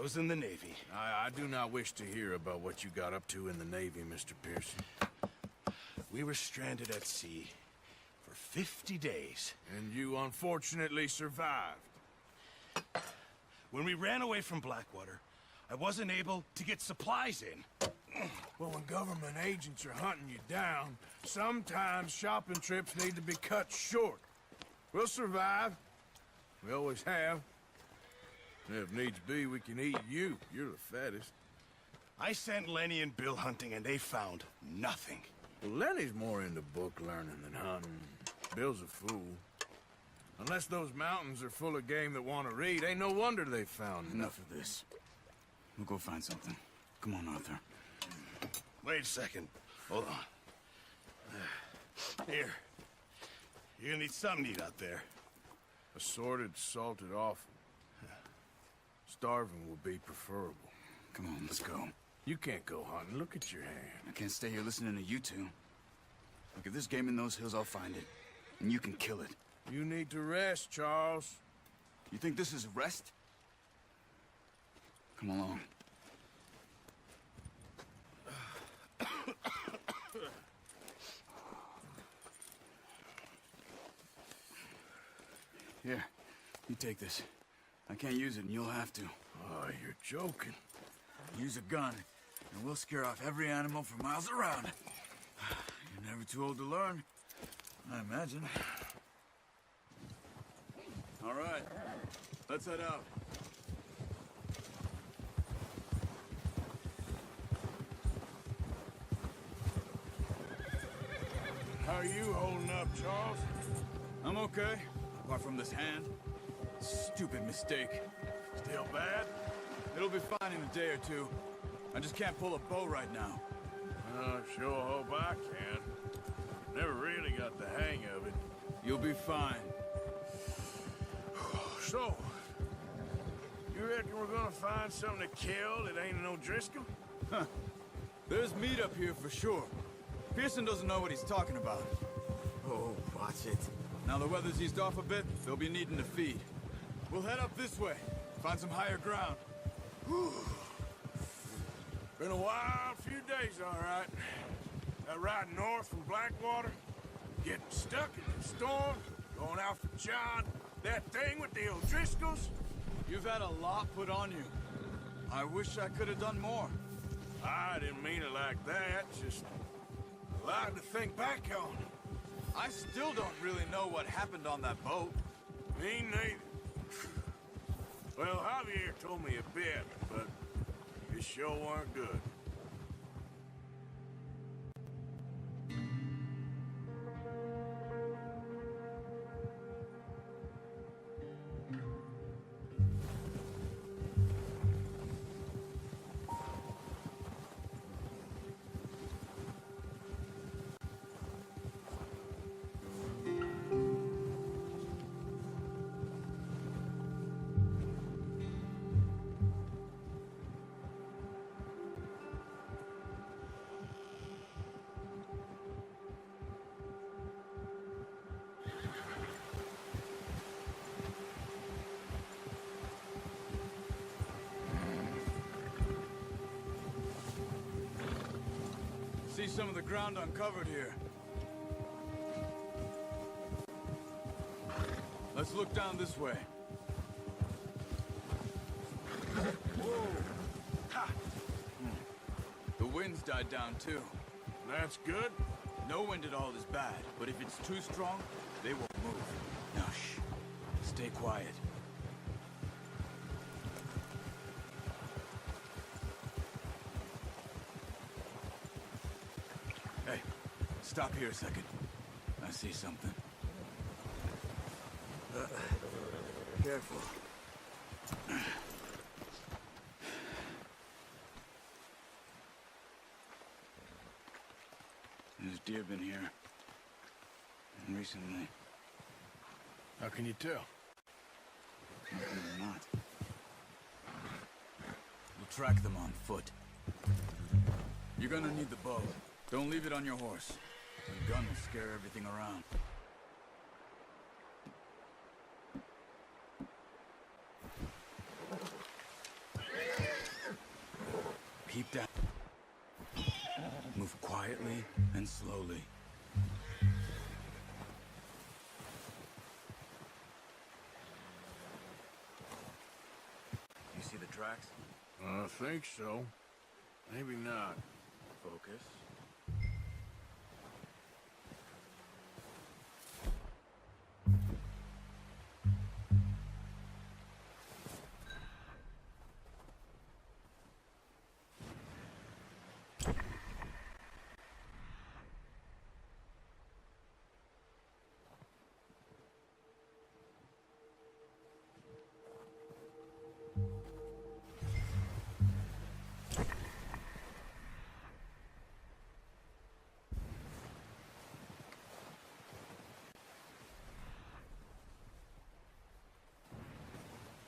I was in the Navy. I do not wish to hear about what you got up to in the Navy, Mr. Pearson. We were stranded at sea for 50 days. And you unfortunately survived. When we ran away from Blackwater, I wasn't able to get supplies in. Well, when government agents are hunting you down, sometimes shopping trips need to be cut short. We'll survive. We always have. If needs be, we can eat you. You're the fattest. I sent Lenny and Bill hunting, and they found nothing. Well, Lenny's more into book learning than hunting. Bill's a fool. Unless those mountains are full of game that want to read, ain't no wonder they found Enough of this. We'll go find something. Come on, Arthur. Wait a second. Hold on. Here. You're gonna need something to eat out there. Assorted, salted offal. Starving will be preferable. Come on, let's go. You can't go hunting. Look at your hand. I can't stay here listening to you two. Look, if there's game in those hills, I'll find it. And you can kill it. You need to rest, Charles. You think this is rest? Come along. Here, you take this. I can't use it, and you'll have to. Oh, you're joking. Use a gun, and we'll scare off every animal for miles around. You're never too old to learn, I imagine. All right, let's head out. How are you holding up, Charles? I'm okay, apart from this hand. Stupid mistake. Still bad? It'll be fine in a day or two. I just can't pull a bow right now. I sure hope I can. Never really got the hang of it. You'll be fine. So, you reckon we're gonna find something to kill that ain't no Driscoll? Huh. There's meat up here for sure. Pearson doesn't know what he's talking about. Oh, watch it. Now the weather's eased off a bit, they'll be needing to feed. We'll head up this way, find some higher ground. Been a wild few days, all right. That ride north from Blackwater, getting stuck in the storm, going out for John, that thing with the O'Driscolls. You've had a lot put on you. I wish I could have done more. I didn't mean it like that, just a lot to think back on. I still don't really know what happened on that boat. Me neither. Well, Javier told me a bit, but it sure weren't good. See some of the ground uncovered here. Let's look down this way. Whoa! Ha! The wind's died down too. That's good. No wind at all is bad, but if it's too strong, they won't move. Now shh. Stay quiet. Hey, stop here a second. I see something. Careful. There's deer been here. Recently. How can you tell? Likely or not. We'll track them on foot. You're gonna need the bow. Don't leave it on your horse. The gun will scare everything around. Keep down. Move quietly and slowly. You see the tracks? I think so. Maybe not. Focus.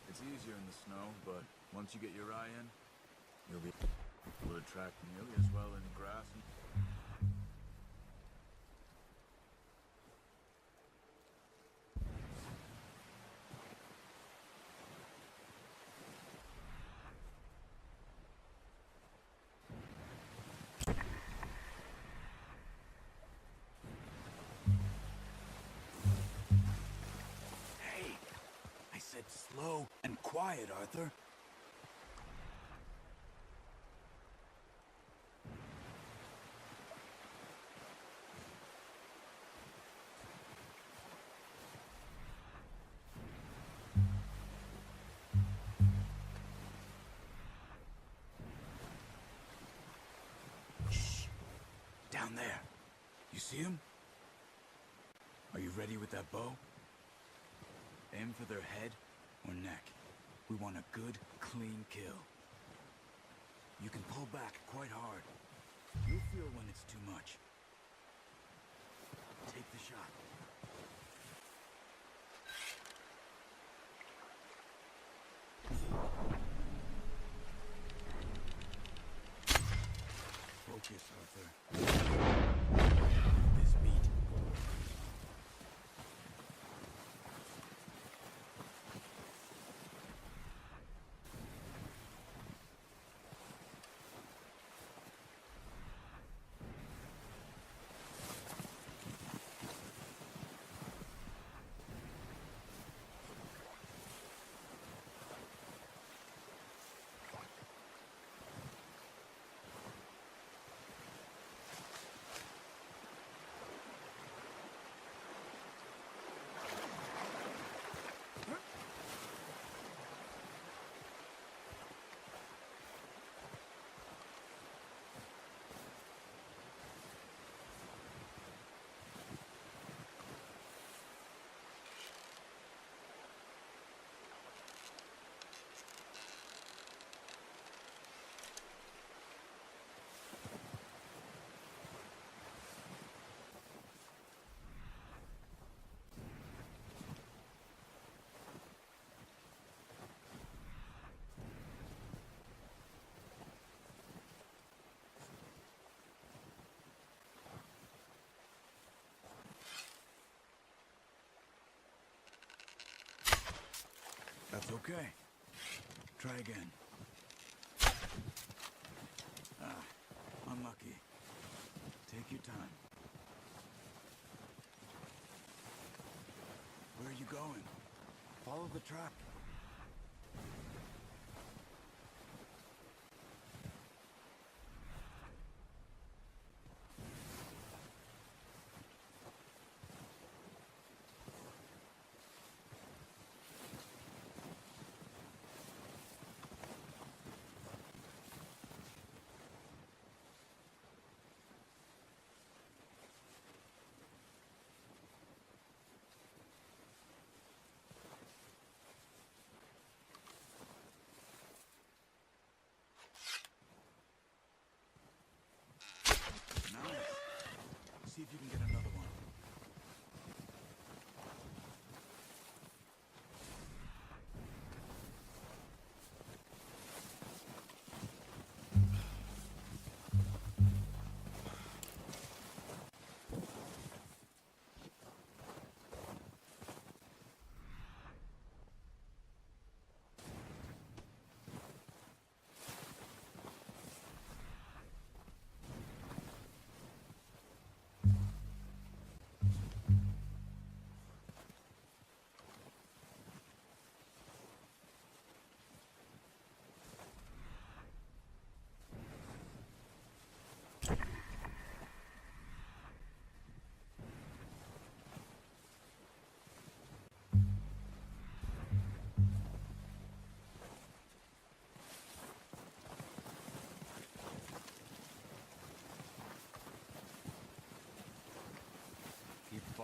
It's easier in the snow, but once you get your eye in, you'll be able to track nearly as well in grass and... Hey, I said slow and quiet, Arthur. Shh. Down there. You see him? Are you ready with that bow? Aim for their head or neck. We want a good, clean kill. You can pull back quite hard. You'll feel when it's too much. Take the shot. Focus, Arthur. This beat. That's okay. Try again. Unlucky. Take your time. Where are you going? Follow the track.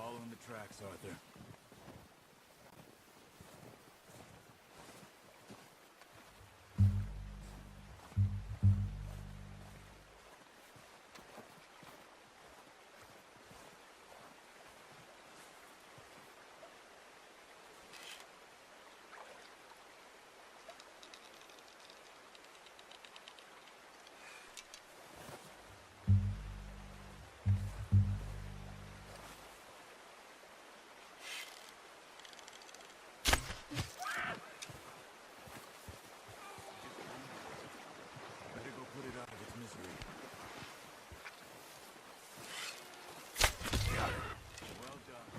following the tracks, Arthur. Better go put it out of its misery. Well done.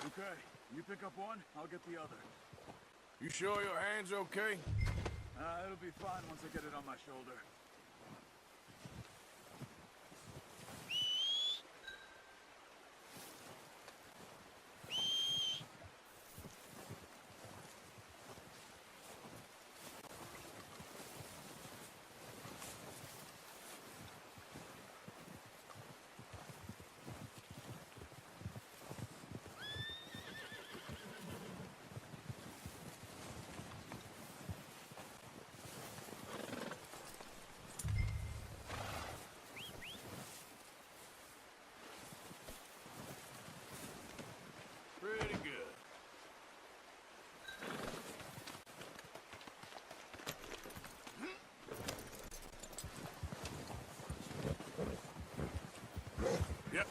Okay, you pick up one, I'll get the other. You sure your hand's okay? It'll be fine once I get it on my shoulder. Pretty good. Yep.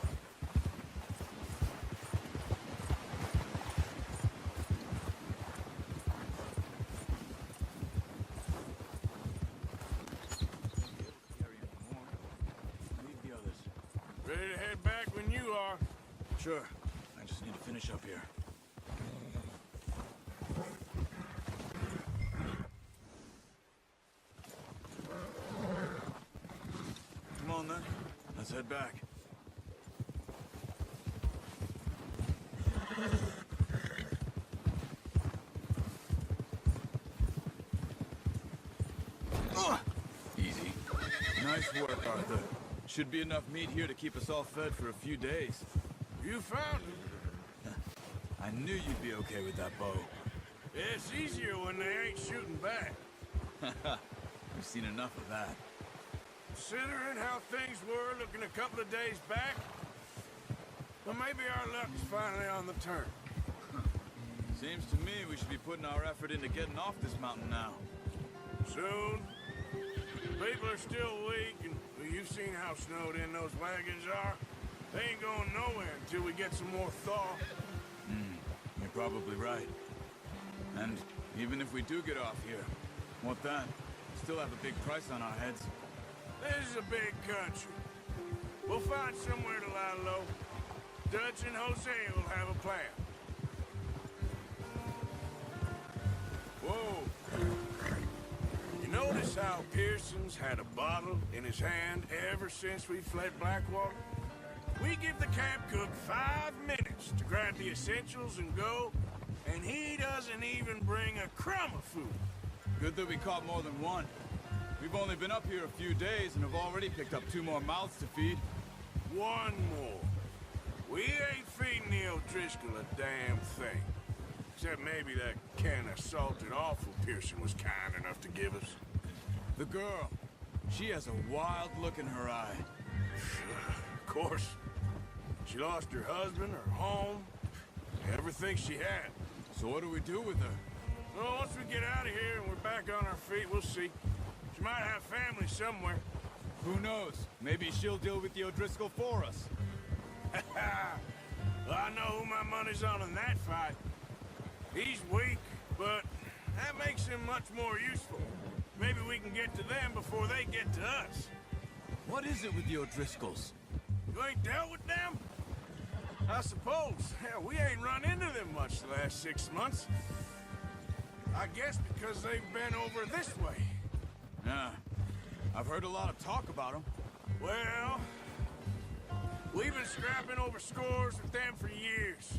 Carry any more. Leave the others. Ready to head back when you are. Sure. I just need to finish up here. Come on then. Let's head back. Easy. Nice work, Arthur. Should be enough meat here to keep us all fed for a few days. You found it. I knew you'd be okay with that bow. It's easier when they ain't shooting back. We've seen enough of that. Considering how things were looking a couple of days back, well, maybe our luck's finally on the turn. Seems to me we should be putting our effort into getting off this mountain now. Soon. People are still weak, and well, you've seen how snowed in those wagons are. They ain't going nowhere until we get some more thaw. You're probably right. And even if we do get off here, what then? Still have a big price on our heads. This is a big country. We'll find somewhere to lie low. Dutch and Jose will have a plan. Whoa. You notice how Pearson's had a bottle in his hand ever since we fled Blackwater? We give the camp cook 5 minutes to grab the essentials and go, and he doesn't even bring a crumb of food. Good that we caught more than one. We've only been up here a few days and have already picked up 2 more mouths to feed. One more. We ain't feeding the O'Driscoll a damn thing. Except maybe that can of salted offal Pearson was kind enough to give us. The girl. She has a wild look in her eye. Of course. She lost her husband, her home, everything she had. So what do we do with her? Well, once we get out of here and we're back on our feet, we'll see. She might have family somewhere. Who knows? Maybe she'll deal with the O'Driscoll for us. Well, I know who my money's on in that fight. He's weak, but that makes him much more useful. Maybe we can get to them before they get to us. What is it with the O'Driscolls? You ain't dealt with them? I suppose. Hell, we ain't run into them much the last 6 months. I guess because they've been over this way. Yeah. I've heard a lot of talk about them. Well, we've been scrapping over scores with them for years.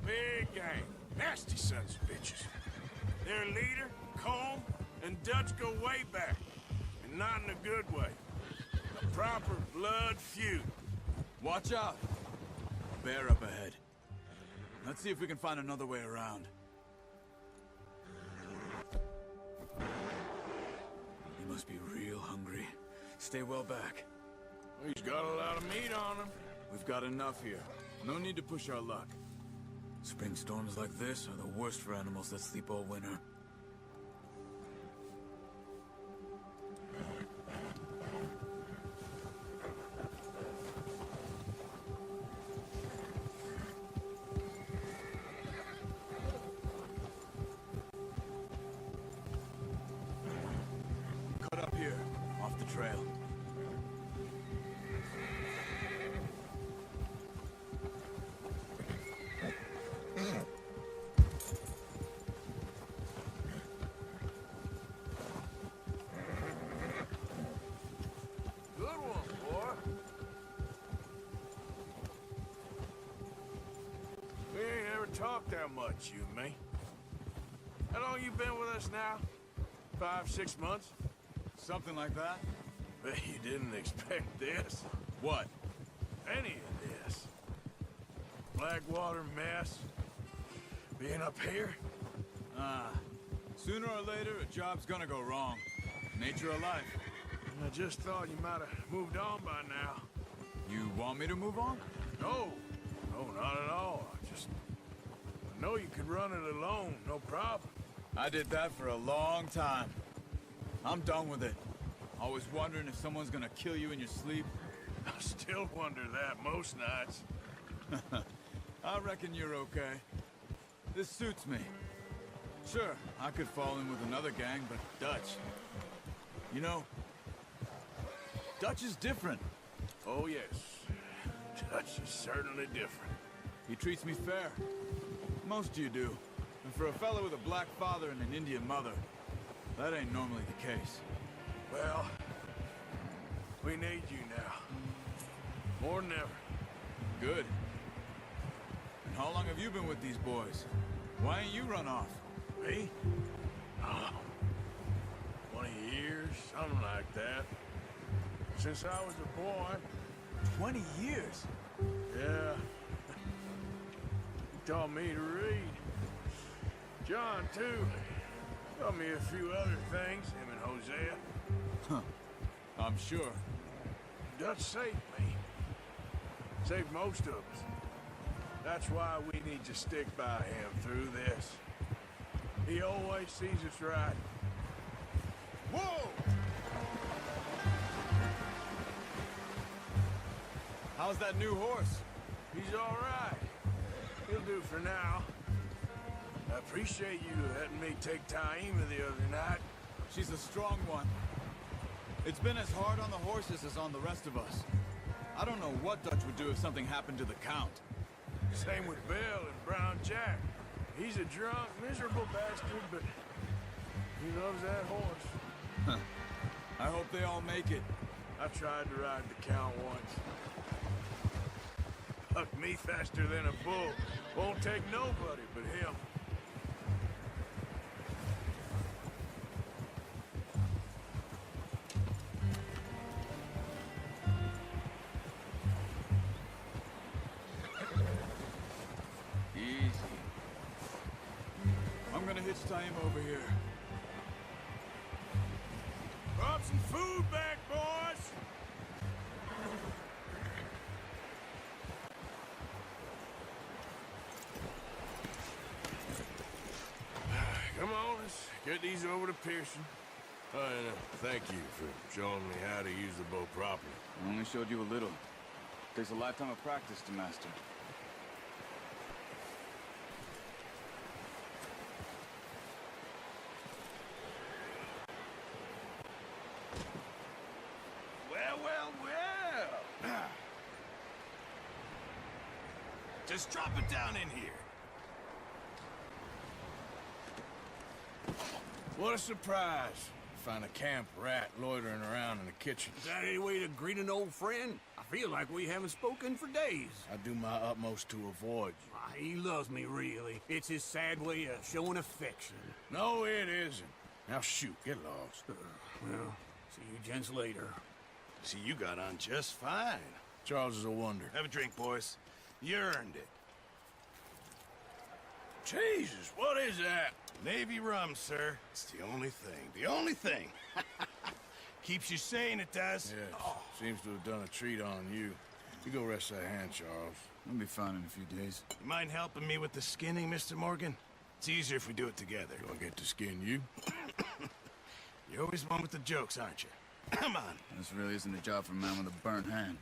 Big gang. Nasty sons of bitches. Their leader, Combe, and Dutch go way back. And not in a good way. A proper blood feud. Watch out! Bear up ahead. Let's see if we can find another way around. He must be real hungry. Stay well back. He's got a lot of meat on him. We've got enough here. No need to push our luck. Spring storms like this are the worst for animals that sleep all winter. Cut up here, off the trail. Good one, boy. We ain't ever talked that much, you and me. How long you been with us now? 5, 6 months? Something like that? Bet you didn't expect this. What? Any of this. Blackwater mess. Being up here. Sooner or later, a job's gonna go wrong. Nature of life. I just thought you might have moved on by now. You want me to move on? No. No, not at all. I know you could run it alone, no problem. I did that for a long time. I'm done with it. Always wondering if someone's gonna kill you in your sleep. I still wonder that most nights. I reckon you're okay. This suits me. Sure, I could fall in with another gang, but Dutch... You know, Dutch is different. Oh, yes. Dutch is certainly different. He treats me fair. Most of you do. And for a fellow with a black father and an Indian mother, that ain't normally the case. Well, we need you now. More than ever. Good. And how long have you been with these boys? Why ain't you run off? Me? Oh, 20 years, something like that. Since I was a boy. 20 years? Yeah. He taught me to read. John, too. Taught me a few other things, him and Hosea. Huh. I'm sure. Dutch saved me. Saved most of us. That's why we need to stick by him through this. He always sees us right. Whoa! How's that new horse? He's all right. He'll do for now. I appreciate you letting me take Taima the other night. She's a strong one. It's been as hard on the horses as on the rest of us. I don't know what Dutch would do if something happened to the Count. Same with Bill and Brown Jack. He's a drunk, miserable bastard, but he loves that horse. I hope they all make it. I tried to ride the Count once. Bucked me faster than a bull. Won't take nobody but him. Easy. I'm gonna hitch Taima over here. Brought some food back, boys! Come on, let's get these over to Pearson. Oh, and thank you for showing me how to use the bow properly. I only showed you a little. Takes a lifetime of practice to master. Well, well, well! Just drop it down in here. What a surprise. Find a camp rat loitering around in the kitchen. Is that any way to greet an old friend? I feel like we haven't spoken for days. I do my utmost to avoid you. He loves me, really. It's his sad way of showing affection. No, it isn't. Now shoot, get lost. Well, see you gents later. See, you got on just fine. Charles is a wonder. Have a drink, boys. You earned it. Jesus, what is that? Navy rum, sir. It's the only thing. The only thing. Keeps you sane, it does. Yes, seems to have done a treat on you. You go rest that hand, Charles. I'll be fine in a few days. You mind helping me with the skinning, Mr. Morgan? It's easier if we do it together. Do I get to skin you? You're always one with the jokes, aren't you? Come on. This really isn't a job for a man with a burnt hand.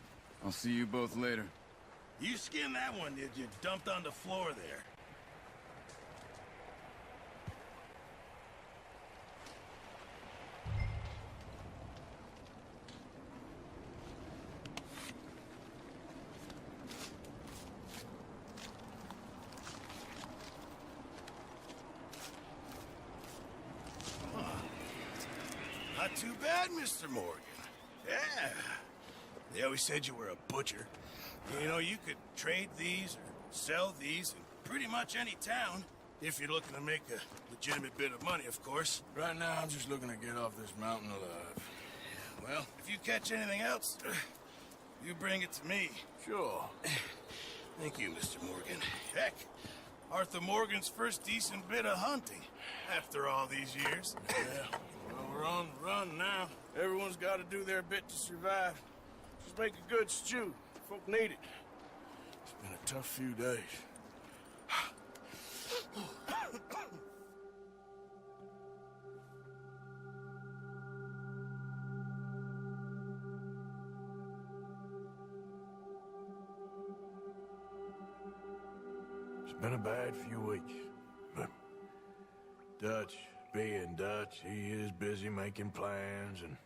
I'll see you both later. You skinned that one, did you? Dumped on the floor there. Not too bad, Mr. Morgan. Yeah. They always said you were a butcher. You know, you could trade these or sell these in pretty much any town. If you're looking to make a legitimate bit of money, of course. Right now, I'm just looking to get off this mountain alive. Well, if you catch anything else, you bring it to me. Sure. Thank you, Mr. Morgan. Heck, Arthur Morgan's first decent bit of hunting after all these years. Yeah. Well, we're on the run now. Everyone's got to do their bit to survive. Just make a good stew. Folk need it. It's been a tough few days. It's been a bad few weeks, but Dutch being Dutch, he is busy making plans, and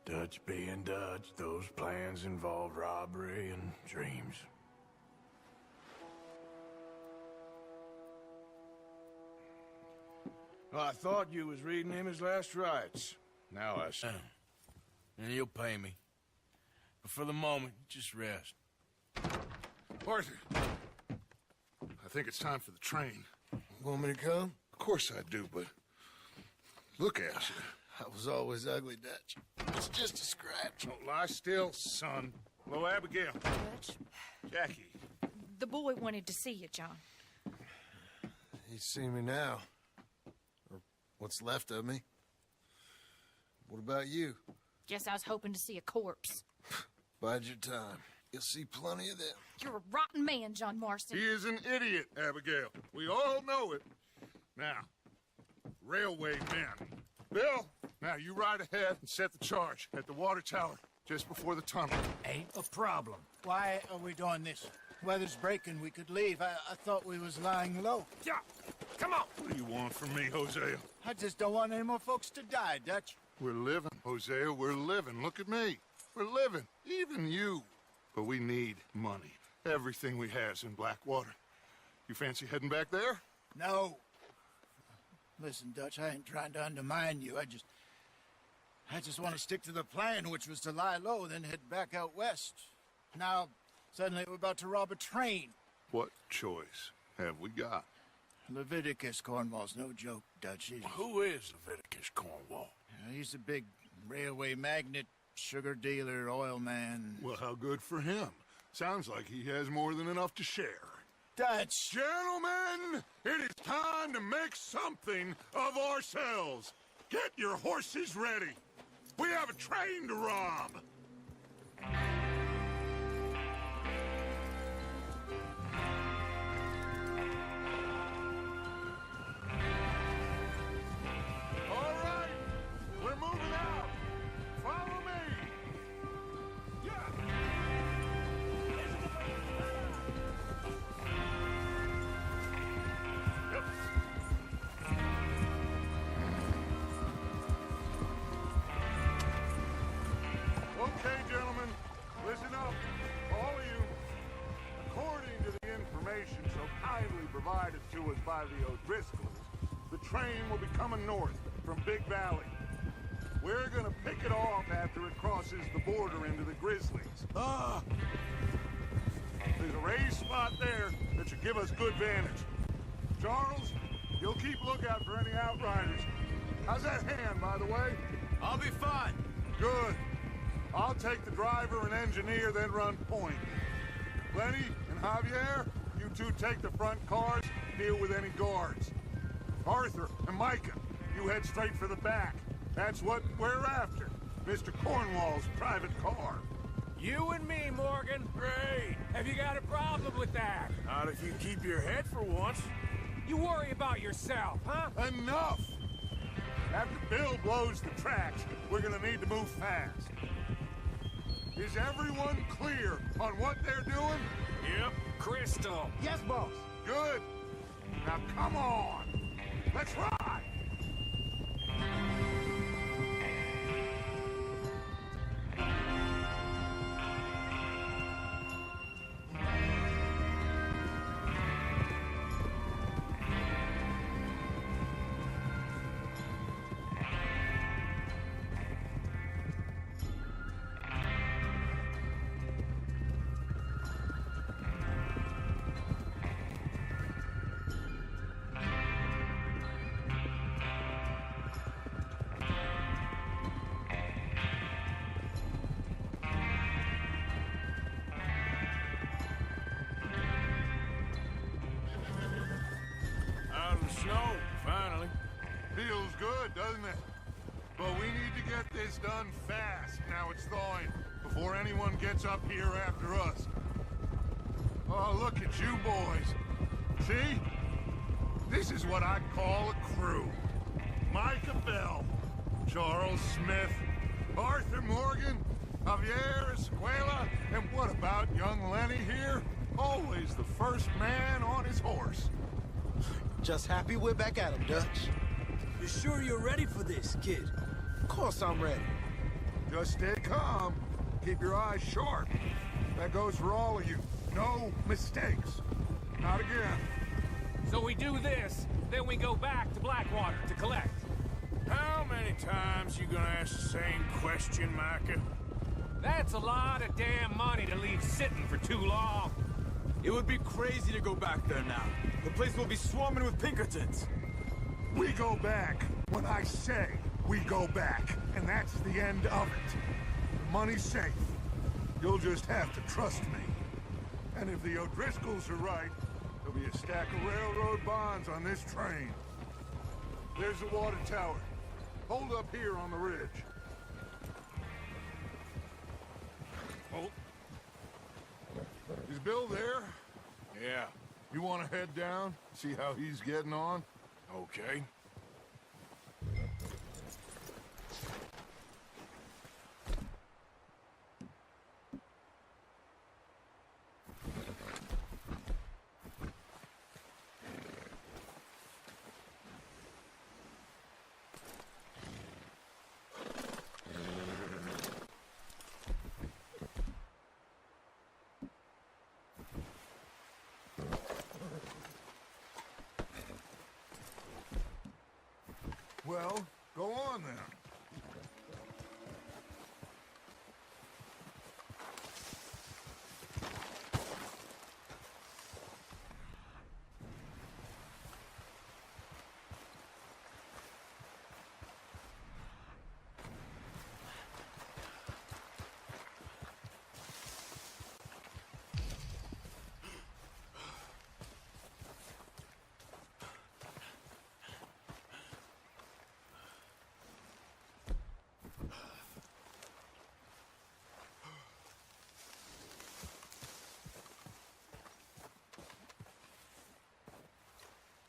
Dutch being Dutch, those plans involve robbery and dreams. Well, I thought you was reading him his last rites. Now I see. And you'll pay me. But for the moment, just rest. Arthur, I think it's time for the train. Want me to come? Of course I do, but look at you. I was always ugly, Dutch. It's just a scratch. Don't lie still, son. Hello, Abigail. Dutch, Jackie. the boy wanted to see you, John. He's seen me now. Or what's left of me. What about you? Guess I was hoping to see a corpse. Bide your time. You'll see plenty of them. You're a rotten man, John Marston. He is an idiot, Abigail. We all know it. Now, railway men. Bill, now you ride ahead and set the charge at the water tower just before the tunnel. Ain't a problem. Why are we doing this? Weather's breaking, we could leave. I thought we was lying low. Yeah, come on. What do you want from me, Hosea? I just don't want any more folks to die, Dutch. We're living, Hosea, we're living. Look at me. We're living. Even you. But we need money. Everything we has in Blackwater. You fancy heading back there? No. Listen, Dutch, I ain't trying to undermine you. I just want to stick to the plan, which was to lie low, then head back out west. Now, suddenly we're about to rob a train. What choice have we got? Leviticus Cornwall's no joke, Dutch. Who is Leviticus Cornwall? He's a big railway magnate, sugar dealer, oil man. Well, how good for him. Sounds like he has more than enough to share. Dutch! Gentlemen, it is time to make something of ourselves. Get your horses ready. We have a train to rob. All right, we're moving out. Follow me. Okay, gentlemen, listen up, all of you. According to the information so kindly provided to us by the O'Driscolls, the train will be coming north from Big Valley. We're gonna pick it off after it crosses the border into the Grizzlies. There's a raised spot there that should give us good vantage. Charles, you'll keep lookout for any outriders. How's that hand, by the way? I'll be fine. Good. I'll take the driver and engineer, then run point. Lenny and Javier, you two take the front cars, deal with any guards. Arthur and Micah, you head straight for the back. That's what we're after. Mr. Cornwall's private car. You and me, Morgan. Great. Have you got a problem with that? Not if you keep your head for once. You worry about yourself, huh? Enough! After Bill blows the tracks, we're gonna need to move fast. Is everyone clear on what they're doing? Yep. Crystal. Yes, boss. Good. Now come on. Let's ride. Out of the snow, finally. Feels good, doesn't it? But we need to get this done fast. Now it's thawing, before anyone gets up here after us. Oh, look at you boys. See? This is what I call a crew. Micah Bell, Charles Smith, Arthur Morgan, Javier Escuela, and what about young Lenny here? Always the first man on his horse. Just happy we're back at him, Dutch. You sure you're ready for this, kid? Of course I'm ready. Just stay calm. Keep your eyes sharp. That goes for all of you. No mistakes. Not again. So we do this, then we go back to Blackwater to collect. How many times you gonna ask the same question, Micah? That's a lot of damn money to leave sitting for too long. It would be crazy to go back there now. The place will be swarming with Pinkertons. We go back when I say we go back, and that's the end of it. The money's safe. You'll just have to trust me. And if the O'Driscolls are right, there'll be a stack of railroad bonds on this train. There's the water tower. Hold up here on the ridge. Oh. Is Bill there? Yeah, You want to head down, see how he's getting on? okay. Well, go on then.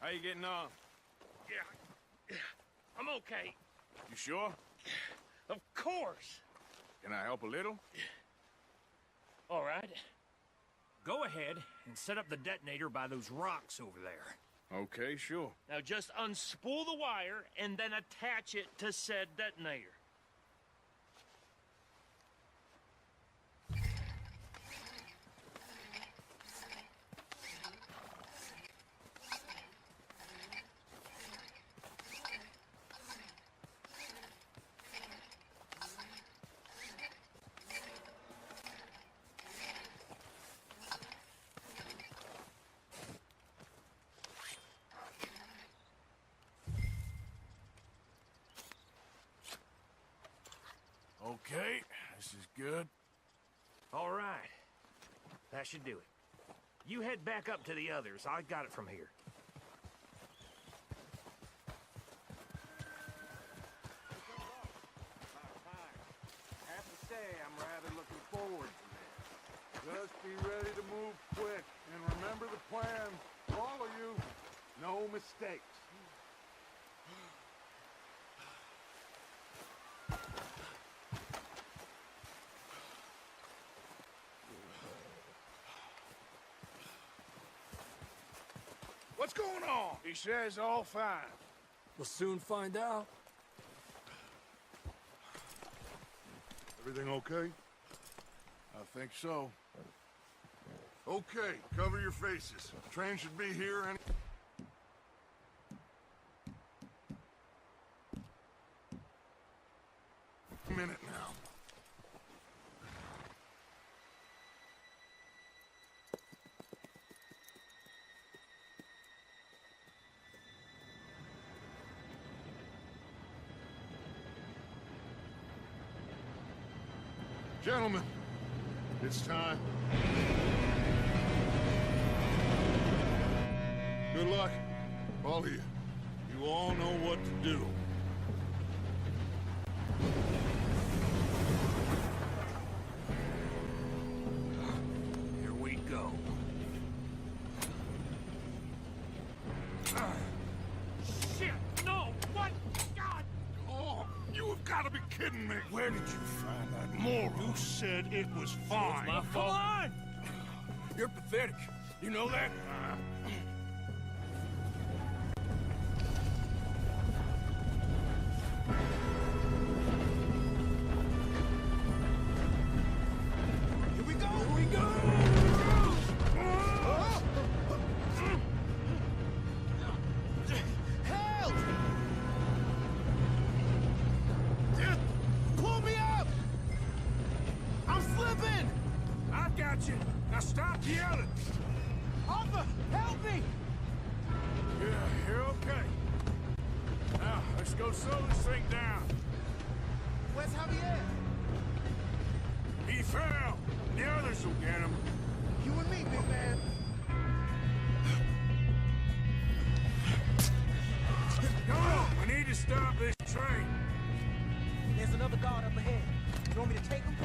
How you getting on? Yeah, I'm okay. You sure? Of course. Can I help a little? All right. Go ahead and set up the detonator by those rocks over there. Okay, sure. Now just unspool the wire and then attach it to said detonator. Okay, This is good. All right. That should do it. You head back up to the others. I got it from here. I have to say, I'm rather looking forward to this. Just be ready to move quick, and remember the plan. All of you, no mistakes. What's going on? He says all fine. We'll soon find out. Everything okay? I think so. Okay, cover your faces. Train should be here any minute now. Gentlemen, it's time. Good luck, all of you. You all know what to do. Here we go. Shit! No! What? God! Oh, you have got to be kidding me. Where did you find that moron? You said it was fine. My fault. Come on! You're pathetic. You know that? Here we go! Here we go! Help! Pull me up! I'm slipping! I got you. Now stop yelling. Arthur, help me! Yeah, you're okay. Now, let's go slow this thing down. Where's Javier? He fell. The others will get him. You and me, big man. Come on, we need to stop this train. There's another guard up ahead. You want me to take him?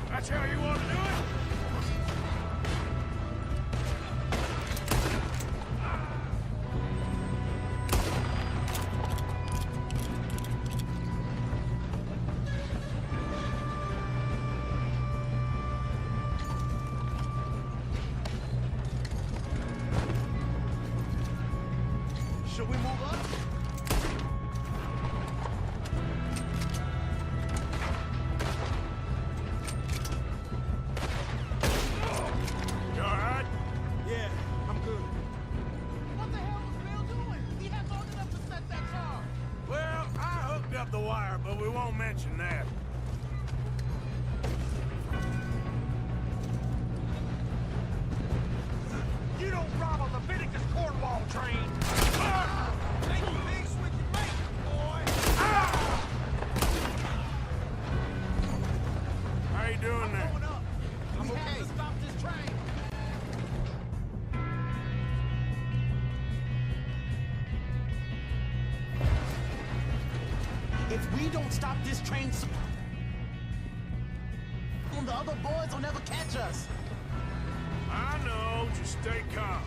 That's how you want to do it? Should we move up? You all right? Yeah, I'm good. What the hell was Bill doing? He had long enough to set that charge. Well, I hooked up the wire, but we won't mention that. You don't rob a Leviticus Cornwall train! Make you big switch your lane, boy. How you doing there? Going up. I'm okay. Have to stop this train. If we don't stop this train, the other boys will never catch us. I know. Just stay calm.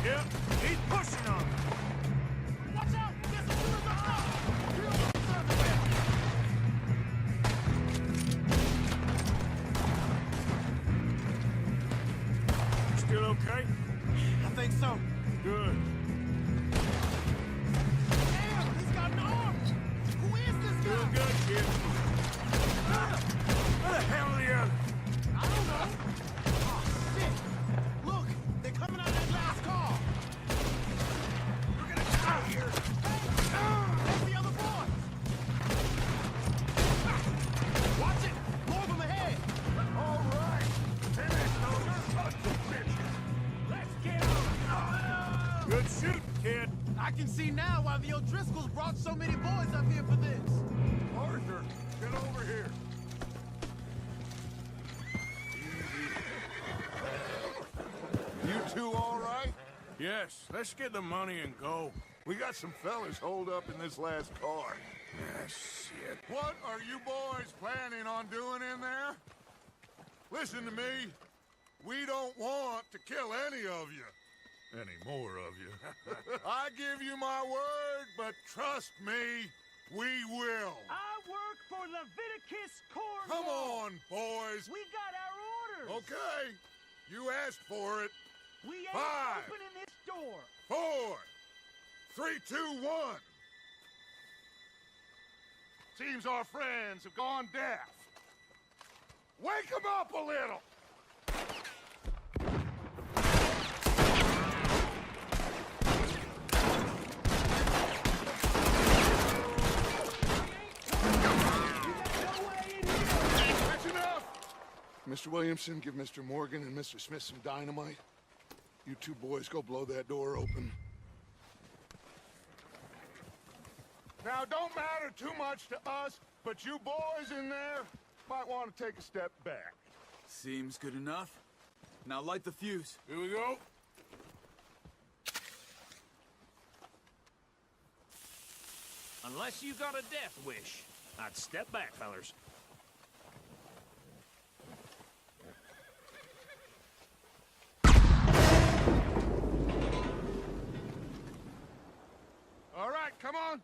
Yep, he's pushing on me. Watch out! There's a Still okay? I think so. Good. Damn, he's got an arm! Who is this guy? Doing good, kid. Where the hell are the others? I don't know. Oh, shit! Look, they're coming out of that last car. We're gonna die here. Hey, there's the other boys. Watch it! More of them ahead. All right. Finish those sons of bitches. Let's get on! Good shoot, kid. I can see now why the O'Driscolls brought so many boys up here for this. Arthur, get over here. Easy. You two all right? Yes, let's get the money and go. We got some fellas holed up in this last car. Ah, shit. What are you boys planning on doing in there? Listen to me. We don't want to kill any of you. Any more of you. I give you my word, but trust me, we will. I work for Leviticus Cornwall. Come on, boys. We got our orders. Okay. You asked for it. We ain't 5, opening this door. 4, 3, 2, 1. Seems our friends have gone deaf. Wake them up a little. That's enough. Mr. Williamson, give Mr. Morgan and Mr. Smith some dynamite. You two boys go blow that door open. Now, don't matter too much to us, but you boys in there might want to take a step back. Seems good enough. Now light the fuse. Here we go. Unless you got a death wish, I'd step back, fellers. All right, come on.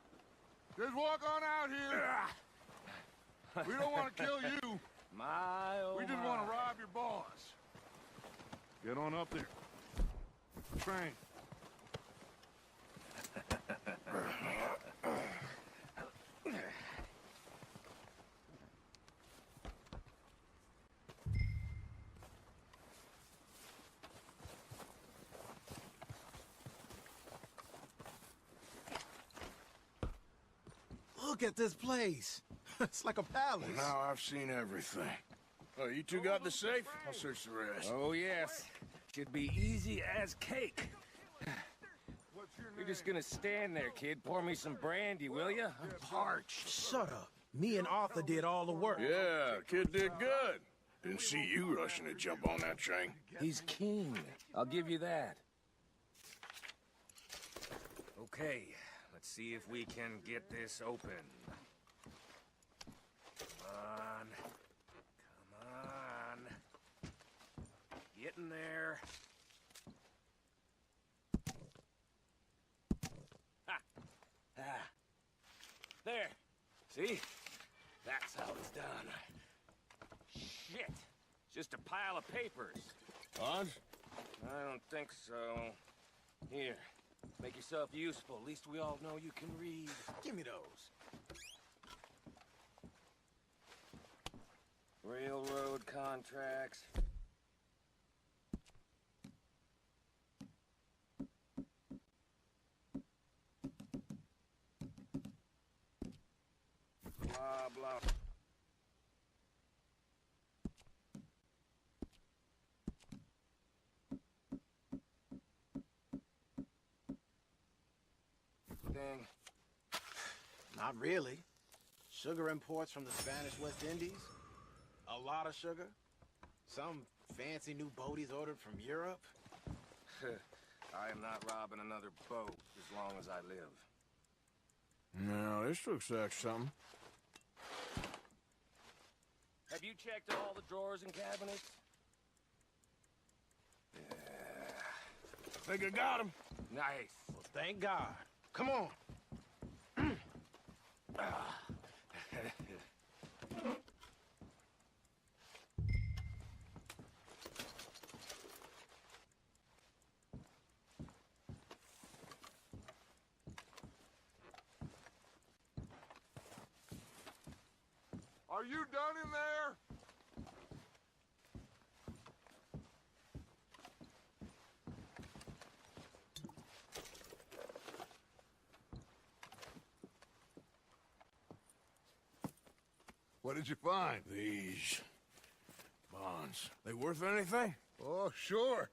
Just walk on out here. We don't want to kill you. My, oh We just want to rob your boss. Get on up there. Train. Look at this place. It's like a palace. Now I've seen everything. Oh, you two got the safe? I'll search the rest. Oh, yes. Should be easy as cake. What's your You're name? just gonna stand there, kid. Pour me some brandy, will ya? I'm parched. Shut up. Me and Arthur did all the work. Yeah, kid did good. Didn't see you rushing to jump on that train. He's keen. I'll give you that. Okay, let's see if we can get this open. Come on. Come on. Get in there. Ha! Ah. There. See? That's how it's done. Shit. It's just a pile of papers. Bonds? I don't think so. Here. Make yourself useful. At least we all know you can read. Give me those. Railroad contracts. Blah, blah. Thing. Not really. Sugar imports from the Spanish West Indies. A lot of sugar. Some fancy new boaties ordered from Europe. I am not robbing another boat as long as I live. No, this looks like something. Have you checked all the drawers and cabinets? Yeah. Think I got him? Nice. Well, thank God. Come on. Are you done in there? What did you find? These bonds. They worth anything? Oh, sure.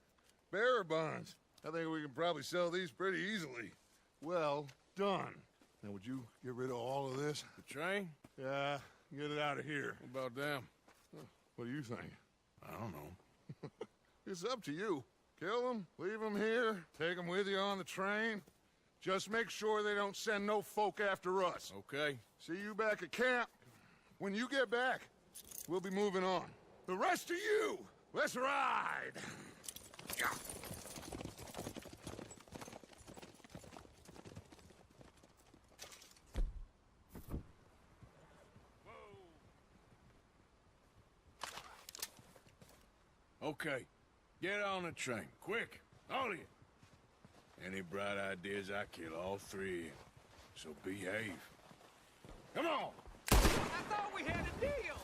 Bearer bonds. I think we can probably sell these pretty easily. Well done. Now, would you get rid of all of this? The train? Yeah, get it out of here. What about them? What do you think? I don't know. It's up to you. Kill them, leave them here, take them with you on the train. Just make sure they don't send no folk after us. Okay. See you back at camp. When you get back, we'll be moving on. The rest of you, let's ride! Okay. Get on the train. Quick. All of you. Any bright ideas, I kill all three of you. So behave. Come on! I thought we had a deal!